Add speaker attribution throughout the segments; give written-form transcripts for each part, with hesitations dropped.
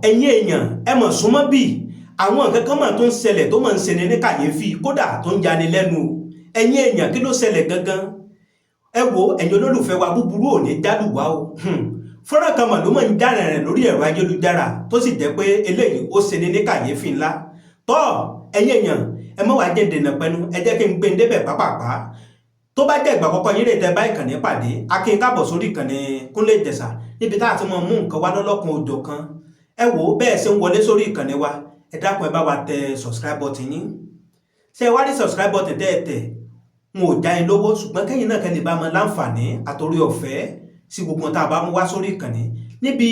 Speaker 1: ẹ̀yin èèyàn ẹ mọ̀ súnmọ́ bí àwọn nǹkan kan mà tó ń ṣẹlẹ̀ tó máa ń ṣeni ní kàyéfì kódà tó ń yani lẹ́nu ẹ̀yin èèyàn kí ló ṣẹlẹ̀ gangan ẹ wo ẹ̀yin olólùfẹ́ wa búburú ò ní jálù wá o fọ́nrán kan mà ló máa ń jára rẹ̀ lórí ẹ̀rọ ayélujára tó sì jẹ́ pé eléyìí ó ṣeni ní kàyéfì ńlá tọ́ ẹ̀yin èèyàn ẹ mọ̀ wá jẹ́ dènà pẹ́nu ẹ jẹ́ kí n gbé ń débẹ̀ pápápá tó bá jẹ́ ìgbà àkọ́kọ́ yín lè tẹ bá ìkànnì pàdé akin káàbọ̀ sórí ìkànnì Kúnlé Ìjẹ̀ṣà níbi tá a ti mọ̀ mú nǹkan wá lọ́lọ́kan òjọ̀ kan ẹ wò ó bẹ́ẹ̀ ṣe ń wọlé sórí ìkànnì wa ẹ dákun ẹ bá wa tẹ subscribe button yín ṣé ẹ wá rí subscribe button tẹ́ n ò já ẹ lówó ṣùgbọ́n kẹ́yìn náà kẹ́ lè bá mọ láǹfààní àtòrí ọ̀fẹ́ sí gbogbo tá a bá mú wá sórí ìkànnì níbi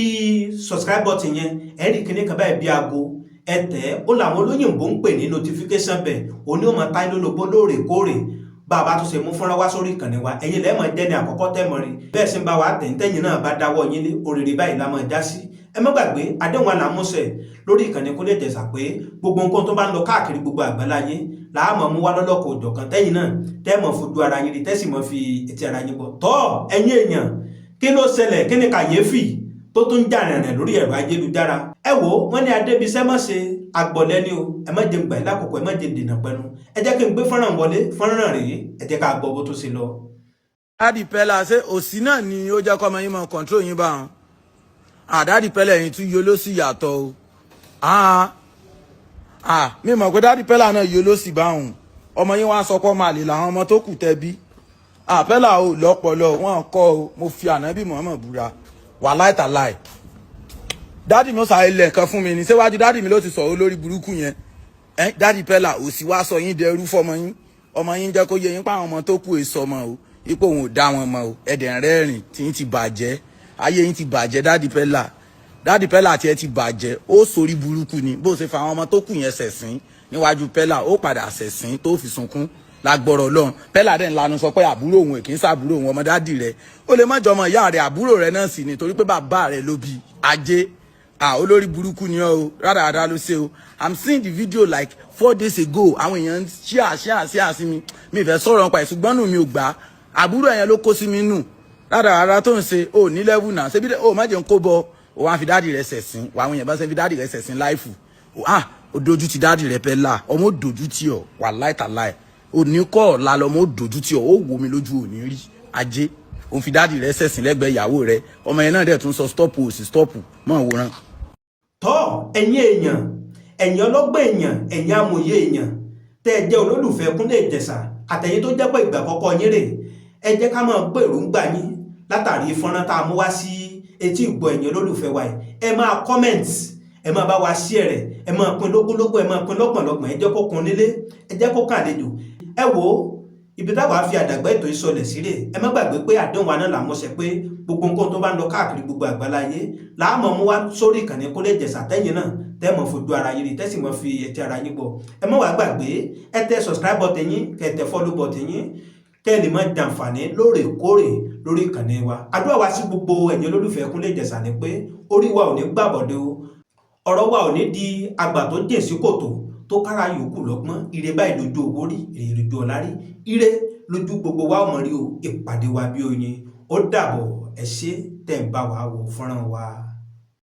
Speaker 1: subscribe button yẹn ẹ rí kíní kan báyìí bí aago ẹ tẹ̀ ó làwọn olóyìnbó ń pè ní notification bell òní ò máa ta inú lógbó lóòrèkóòrè bá a bá tún ṣe mú fúnra wá sórí ìkànnì wa ẹ̀yin lẹ́ẹ̀mọ̀ jẹ́ ní àkọ́kọ́ tẹ́mọ̀ rí bẹ́ẹ̀ sì ń bá wa tẹ̀yìn náà bá dáwọ́ yín lé òrèrè báyìí la máa já sí ẹ má gbàgbé àdéhùn àlàmúṣẹ lórí ìkànnì Kúnlé Ìjẹ̀ṣà pé gbogbo nǹkan tó bá ń lọ káàkiri gbogbo àgbáláyé làámọ̀ mú wá lọ́lọ́kọ̀ òjọ̀kan tẹ́yìn náà tẹ́mọ̀ fojú ara yín rí tẹ́sì mọ̀ fi etí ara yín gbọ́ tọ́ ẹ̀yin èèyàn kí ló ṣẹlẹ̀ kí ni kàyéfì tó tún jà rìnrìn lórí ẹ̀rọ ayélujára ẹ wò wọ́n ní adébísẹ́ mọ̀ ṣe agbọ̀lẹ́ni o ẹ má jẹ́ gbà ẹ́ lákòókò ẹ má jẹ́ dènà pẹ́nu ẹ jẹ́ kí n gbé fọ́nrán wọlé fọ́nrán rèé ẹ jẹ́ ká gbọ́ bó tó ṣe lọ.
Speaker 2: Daddy Pella ṣé òsì náà ni ó jẹ́ kọ́ ọmọ yín mọ control yín bá wọn Daddy Pella yín tún yọ ló sì yàtọ̀ o mi mọ̀ pé Daddy Pella náà yọ ló sì bá wọn ọmọ yín wá sọ pé ọmọ àlè làwọn ọmọ tó kù tẹ́ bí Pella ò lọ́pọlọ wọn kọ́ o mo fi ànábì Muhammad búra wàláì tàláì dádì mi ó sáré lẹ̀ nǹkan fún mi ní síwájú dádì mi ló ti sọ̀rọ̀ lórí burúkú yẹn Daddy Pella ò sì wá sọ yín dẹrú fọmọ yín ọmọ yín jẹ́ kó yẹ yín pa àwọn ọmọ tó kù èso ọmọ o ipò òun ò dá wọn mọ o ẹ̀dẹ̀ rẹ́rìn tí yín ti bàjẹ́ ayé yín ti bàjẹ́ Daddy Pella tí ẹ ti bàjẹ́ ó sórí burúkú ni bó ṣe fa àwọn ọmọ tó kù yẹn ṣẹ̀sín níwájú Pella ó padà ṣẹ̀sín tó fi sunkún lágbọ́rọ̀ Ọlọ́run Pella dẹ̀ ń lanu sọ pé àbúrò òun kì í ṣàbúrò òun ọmọ dádì rẹ̀ ó lè má jọmọ ìyá rẹ̀ àbúrò rẹ̀ náà sì ni torí pé bàbá rẹ̀ ló bí ajé olórí burúkú ni o rádaràdà ló ṣe o I'm seeing the video like 4 days ago àwọn èèyàn ṣíà sí mi ìfẹ́ sọ̀rọ̀ nípa ìṣùgbọ́n nù mi ò gbà àbúrò yẹn ló kó sí mi nù rádaràdà tó ń ṣe ò ní level náà ṣebí ó má jẹun kó bọ ó wá fi dádì rẹ̀ ṣẹ̀sín wà àwọn èèyàn bá ṣe fi dádì rẹ̀ ṣẹ̀sín láìfù ó dojú ti dádì rẹ̀ Pella ọmọ ó dojú ti ọ wàláì tàláì òní kọ́ ọ̀la lọmọ ó dojú tí ó wò mí lójú òní rí ajé òun fi dádì rẹ̀ ṣẹ̀sìn lẹ́gbẹ̀ẹ́ ìyàwó rẹ̀ ọmọ yẹn náà dẹ̀ tún sọ stọ́pù òsì stọ́pù mọ́ òwòrán.
Speaker 1: tọ́ ẹ̀yin èèyàn ẹ̀yin ọlọ́gbọ́n èèyàn ẹ̀yin amòye èèyàn tẹ́ ẹ jẹ́ olólùfẹ́ Kúnlé Ìjẹ̀ṣà àtẹ̀yin tó jẹ́ pé ìgbà àkọ́kọ́ yín rè ẹ jẹ́ ká máa gbọ́ èròǹgbà yín látàrí fọ́nrán tá a mú wá sí etí ìgbọ́ ẹ̀yin olólùfẹ́ wa yìí ẹ máa comment ẹ máa bá wa share rẹ̀ ẹ máa pín lógúnlógún ẹ máa pín lọ́gbọ̀nlọ́gbọ̀n ẹ jẹ́ kó kun nílé ẹ jẹ́ kó kàn àlejò ẹ wò ó ibi táwa fi àdàgbà ètò ìsọlẹ̀ sílẹ̀ ẹ má gbàgbé pé àdéhùn wa náà làmọ́sẹ̀ pé gbogbo nǹkan tó bá ń lọ káàkiri gbogbo àgbáláyé láàmọ̀ mú wá sórí ìkànnì Kúnlé Ìjẹ̀ṣà tẹ́yìn náà tẹ́ mọ̀ fojú ara yín rí tẹ́sì mọ̀ fi ẹ̀tẹ́ ara yín gbọ́ ẹ má wàá gbàgbé ẹ tẹ subscribe button yín kẹ́ tẹ follow button yín kẹ́ ẹ lè máa jàǹfààní lóòrèkóòrè lórí ìkànnì wa àdúrà wa sí gbogbo ẹ̀yin olólùfẹ́ Kúnlé Ìjẹ̀ṣà ni pé orí wa ò ní gbàbọ̀dé o ọ̀rọ̀ wa ò ní di àgbà tó jìn sí kòtò tó kára yòókù lọ́gbọ́n ire báyìí lójú owó rí èrè lójú ọ̀la rí ire lójú gbogbo wa ọmọ rí o ìpàdé wa bí oyin ó dàbọ̀ ẹ ṣé tẹ̀ ń bá wa wò fọ́nrán wa.